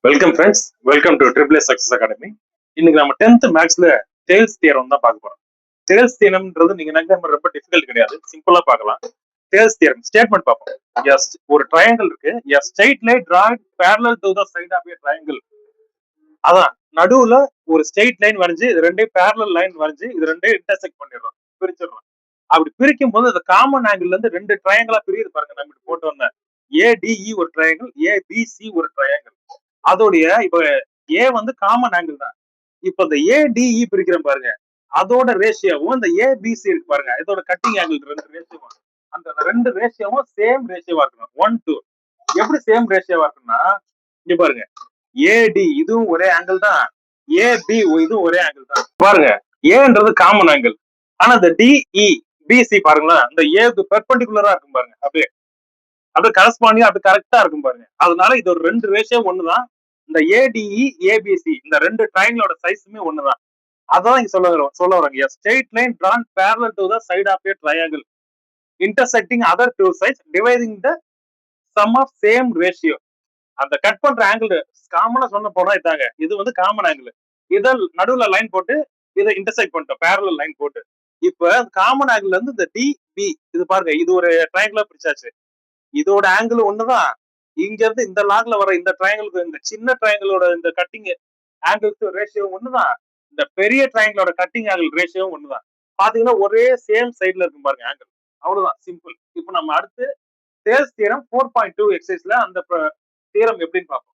Welcome friends, welcome to triple success academy. இன்னைக்கு நம்ம 10th மேக்ஸ்ல டேல்ஸ் தியரம் தான் பார்க்க போறோம். டேல்ஸ் தியரம்ன்றது நீங்க நினைக்கிற ரொம்ப டிஃபிகல்ட் கிடையாது, சிம்பிளா பார்க்கலாம். டேல்ஸ் தியரம் ஸ்டேட்மெண்ட் பார்ப்போம். எஸ், ஒரு ட்ரையாங்கிள் இருக்கு. A straight line drawn parallel to the side of a triangle. அதான் நடுவுல ஒரு ஸ்ட்ரெயிட் லைன் வரைஞ்சு இது ரெண்டையும் parallel லைன் வரைஞ்சு இது ரெண்டையும் இன்டர்செக்ட் பண்ணிடுறோம், பிரிச்சிடுறோம். அப்படி பிரிக்கும் போது அந்த காமன் ஆங்கிள் இருந்து ரெண்டு ட்ரையாங்கிளா பிரியுது பாருங்க. நம்ம போட்டு வந்த ஏடிஇ ஒரு ட்ரையாங்கிள், ஏபிசி ஒரு ட்ரையாங்கிள். அதோடைய இப்ப ஏ வந்து காமன் ஆங்கிள் தான். இப்ப இந்த ஏடிஇ பிரிக்கிறோம் பாருங்க, அதோட ரேஷியோவும் இந்த ஏபிசி இருக்கு பாருங்க, இதோட கட்டிங் ஆங்கிள் ரெண்டு ரேஷியோவும் அந்த ரெண்டு ரேஷியோவும் சேம் ரேஷியோவா இருக்கணும். 1:2. எப்படி சேம் ரேஷியோவா இருக்குன்னா, இங்க பாருங்க, ஏடி இதுவும் ஒரே ஆங்கிள் தான், ஏபி இதுவும் ஒரே ஆங்கிள் தான். பாருங்க, ஏன்றது காமன் ஆங்கிள். ஆனா இந்த டிஇ பிசி பாருங்களேன், இந்த ஏக்கு பெர்பெண்டிகுலரா இருக்கும் பாருங்க, அப்படியே கரஸ்பாண்டிங் அப்படி கரெக்டா இருக்கும் பாருங்க. அதனால இது ஒரு ரெண்டு ரேஷியோ ஒண்ணுதான். இந்த ஏடிஇ ஏபிசி இந்த ரெண்டு ட்ரையாங்கிளோட சைஸுமே ஒண்ணுதான். அதான் இங்க சொல்ல வராங்க. Straight line drawn parallel to the side of a triangle intersecting other two sides dividing the sum of same ratio. அந்த கட் பண்ற ஆங்கிள் காமனா சொன்ன போனா இதாங்க, இது வந்து காமன் ஆங்கிள். இத நடுவுல லைன் போட்டு இதை இன்டர்செக்ட் பண்ணிட்டோம், parallel லைன் போட்டு. இப்ப காமன் ஆங்கிள் இருந்து இந்த டிபி இது பாருங்க, இது ஒரு ட்ரையாங்கிளா பிரிச்சாச்சு. இதோட ஆங்கிள் ஒண்ணுதான். இங்க இருந்து இந்த லாக்ல வர இந்த ட்ரையாங்கிளுக்கு, இந்த சின்ன ட்ரையாங்கிளோட இந்த கட்டிங் ஆங்கிள் ரேஷியோ ஒண்ணுதான். இந்த பெரிய ட்ரையாங்கிளோட கட்டிங் ஆங்கிள் ரேஷியோ ஒண்ணுதான். பாத்தீங்கன்னா ஒரே சேம் சைடுல இருக்கும் பாருங்க ஆங்கிள். அவ்வளவுதான், சிம்பிள். இப்போ நம்ம அடுத்து டேல்ஸ் தியரம் 4.2 எக்ஸசைஸ்ல அந்த தியரம் எப்படின்னு பார்ப்போம்.